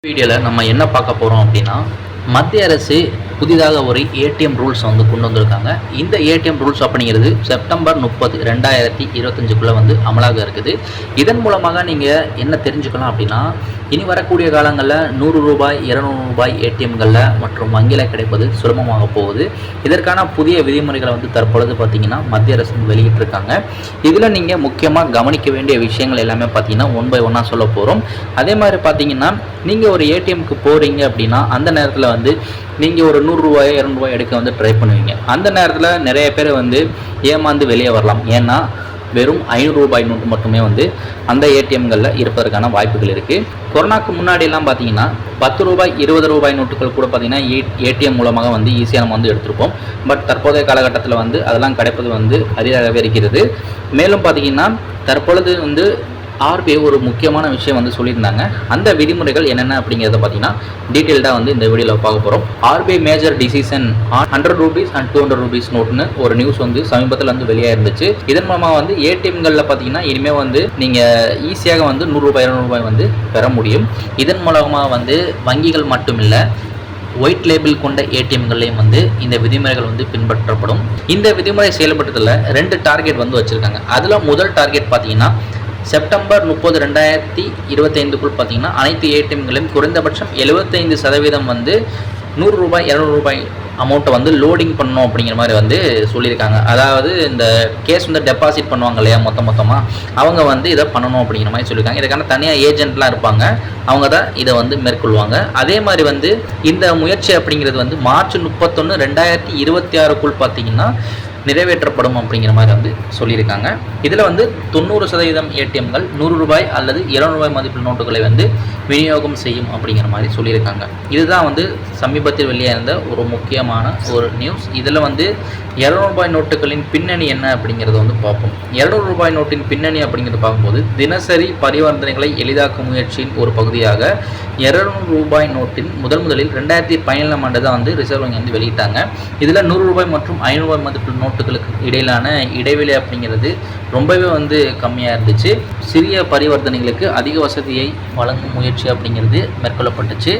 வீடியோவில் நம்ம என்ன பார்க்க போகிறோம் அப்படின்னா, மத்திய அரசு புதிதாக ஒரு ஏடிஎம் ரூல்ஸ் வந்து கொண்டு வந்திருக்காங்க. இந்த ஏடிஎம் ரூல்ஸ் அப்படிங்கிறது செப்டம்பர் 30, 2025க்குள்ளே வந்து அமலாக இருக்குது. இதன் மூலமாக நீங்கள் என்ன தெரிஞ்சுக்கலாம் அப்படின்னா, இனி வரக்கூடிய காலங்களில் ரூ. 100, ரூ. 200 ஏடிஎம்களில் மற்றும் வங்கியில் கிடைப்பது சுலபமாக போகுது. இதற்கான புதிய விதிமுறைகளை வந்து தற்பொழுது பார்த்தீங்கன்னா மத்திய அரசு வெளியிட்டிருக்காங்க. இதில் நீங்கள் முக்கியமாக கவனிக்க வேண்டிய விஷயங்கள் எல்லாமே பார்த்தீங்கன்னா ஒன் பை ஒன்னாக சொல்ல போகிறோம். அதே மாதிரி பார்த்தீங்கன்னா நீங்கள் ஒரு ஏடிஎம்க்கு போகிறீங்க அப்படின்னா அந்த நேரத்தில் வந்து நீங்கள் ஒரு ரூ. 100, ரூ. 200 எடுக்க வந்து ட்ரை பண்ணுவீங்க. அந்த நேரத்தில் நிறைய பேர் வந்து ஏமாந்து வெளியே வரலாம். ஏன்னா வெறும் ரூ. 500 நோட்டு மட்டுமே வந்து அந்த ஏடிஎம்களில் இருப்பதற்கான வாய்ப்புகள் இருக்குது. கொரோனாக்கு முன்னாடியெல்லாம் பார்த்தீங்கன்னா ரூ. 10, ரூ. 20 நோட்டுகள் கூட பார்த்தீங்கன்னா ஏடிஎம் மூலமாக வந்து ஈஸியாக நம்ம வந்து எடுத்திருப்போம். பட் தற்போதைய காலகட்டத்தில் வந்து அதெல்லாம் கிடைப்பது வந்து அரிதாகவே இருக்கிறது. மேலும் பார்த்தீங்கன்னா தற்பொழுது வந்து ஆர்பிஐ ஒரு முக்கியமான விஷயம் வந்து சொல்லியிருந்தாங்க. அந்த விதிமுறைகள் என்னென்ன அப்படிங்கிறத பார்த்தீங்கன்னா டீட்டெயில்டாக வந்து இந்த வீடியோவில் பார்க்க போகிறோம். ஆர்பிஐ மேஜர் டிசிஷன் ₹100 அண்ட் ₹200 நோட்னு ஒரு நியூஸ் வந்து சமீபத்தில் வந்து வெளியாக இருந்துச்சு. இதன் மூலமாக வந்து ஏடிஎம்களில் பார்த்தீங்கன்னா இனிமேல் வந்து நீங்கள் ஈஸியாக வந்து ரூ. 100, ரூ. 200 வந்து பெற முடியும். இதன் மூலமாக வந்து வங்கிகள் மட்டுமில்லை, ஒயிட் லேபிள் கொண்ட ஏடிஎம்கள்லையும் வந்து இந்த விதிமுறைகள் வந்து பின்பற்றப்படும். இந்த விதிமுறை செயல்படுறதுல 2 டார்கெட் வந்து வச்சுருக்காங்க. அதில் முதல் டார்கெட் பார்த்தீங்கன்னா செப்டம்பர் 30, 2025க்குள் பார்த்தீங்கன்னா அனைத்து ஏடிஎம்களையும் குறைந்தபட்சம் 75% வந்து ரூ. 100, ரூ. 200 அமௌண்ட்டை வந்து லோடிங் பண்ணணும் அப்படிங்கிற மாதிரி வந்து சொல்லியிருக்காங்க. அதாவது இந்த கேஸ் வந்து டெபாசிட் பண்ணுவாங்க இல்லையா மொத்தமாக அவங்க வந்து இதை பண்ணணும் அப்படிங்கிற மாதிரி சொல்லியிருக்காங்க. இதுக்கான தனியாக ஏஜென்ட்லாம் இருப்பாங்க, அவங்க தான் இதை வந்து மேற்கொள்வாங்க. அதே மாதிரி வந்து இந்த முயற்சி அப்படிங்கிறது வந்து மார்ச் 31, 2026க்குள் பார்த்தீங்கன்னா நிறைவேற்றப்படும் அப்படிங்கிற மாதிரி வந்து சொல்லியிருக்காங்க. இதில் வந்து 90% ஏடிஎம்கள் ரூ. 100 அல்லது ரூ. 200 மதிப்பில் நோட்டுகளை வந்து விநியோகம் செய்யும் அப்படிங்கிற மாதிரி சொல்லியிருக்காங்க. இதுதான் வந்து சமீபத்தில் வெளியாயிருந்த ஒரு முக்கியமான ஒரு நியூஸ். இதில் வந்து ரூ. 200 நோட்டுகளின் பின்னணி என்ன அப்படிங்கிறத வந்து பார்ப்போம். ரூ. 200 நோட்டின் பின்னணி அப்படிங்கிறத பார்க்கும்போது தினசரி பரிவர்த்தனைகளை எளிதாக்கும் முயற்சியின் ஒரு பகுதியாக ரூ. 200 நோட்டின் முதலில் 2017ஆம் ஆண்டு தான் வந்து ரிசர்வ் வங்கி வந்து வெளியிட்டாங்க. இதில் ரூ. 100 மற்றும் ரூ. 500 மதிப்பில் நோட்டுகளுக்கு இடையிலான இடைவெளி அப்படிங்கிறது ரொம்பவே வந்து கம்மியாக இருந்துச்சு. சிறிய பரிவர்த்தனைகளுக்கு அதிக வசதியை வழங்கும் முயற்சி அப்படிங்கிறது மேற்கொள்ளப்பட்டுச்சு.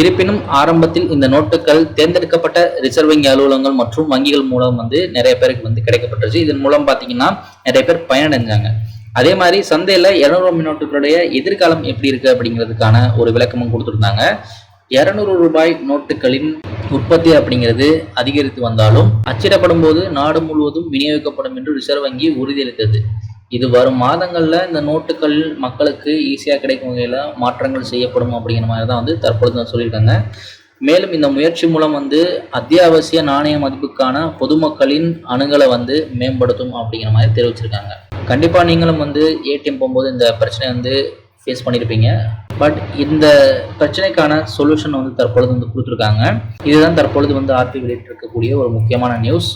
இருப்பினும் ஆரம்பத்தில் இந்த நோட்டுகள் தேர்ந்தெடுக்கப்பட்ட ரிசர்வ் வங்கி அலுவலகங்கள் மற்றும் வங்கிகள் மூலம் வந்து நிறைய பேருக்கு வந்து கிடைக்கப்பட்டுச்சு. இதன் மூலம் பார்த்தீங்கன்னா நிறைய பேர் பயனடைஞ்சாங்க. அதே மாதிரி சந்தையில் ரூ. 200 நோட்டுகளுடைய எதிர்காலம் எப்படி இருக்குது அப்படிங்கிறதுக்கான ஒரு விளக்கமும் கொடுத்துருந்தாங்க. ரூ. 200 நோட்டுகளின் உற்பத்தி அப்படிங்கிறது அதிகரித்து வந்தாலும் அச்சிடப்படும் போது நாடு முழுவதும் விநியோகிக்கப்படும் என்று ரிசர்வ் வங்கி உறுதியளித்தது. இது வரும் மாதங்களில் இந்த நோட்டுகள் மக்களுக்கு ஈஸியாக கிடைக்கும் வகையில் மாற்றங்கள் செய்யப்படும் அப்படிங்கிற மாதிரி தான் வந்து தற்பொழுது சொல்லியிருக்காங்க. மேலும் இந்த முயற்சி மூலம் வந்து அத்தியாவசிய நாணய மதிப்புக்கான பொதுமக்களின் அணுகலை வந்து மேம்படுத்தும் அப்படிங்கிற மாதிரி தெரிவிச்சிருக்காங்க. கண்டிப்பாக நீங்களும் வந்து ஏடிஎம் போகும்போது இந்த பிரச்சனை வந்து ஃபேஸ் பண்ணியிருப்பீங்க. பட் இந்த பிரச்சனைக்கான சொல்யூஷன் வந்து தற்பொழுது வந்து கொடுத்துருக்காங்க. இதுதான் தற்பொழுது வந்து ஆர்பிஐ வெளியிட்டிருக்கக்கூடிய ஒரு முக்கியமான நியூஸ்.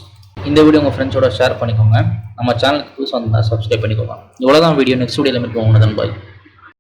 இந்த வீடியோ உங்கள் ஃப்ரெண்ட்ஸோட ஷேர் பண்ணிக்கோங்க. நம்ம சேனலுக்கு புதுசாக வந்து சப்ஸ்கிரைப் பண்ணிக்கோங்க. இவ்வளோதான் வீடியோ. நெக்ஸ்ட் வீடியோவில் மீட் பண்ணுவோம். பாய்.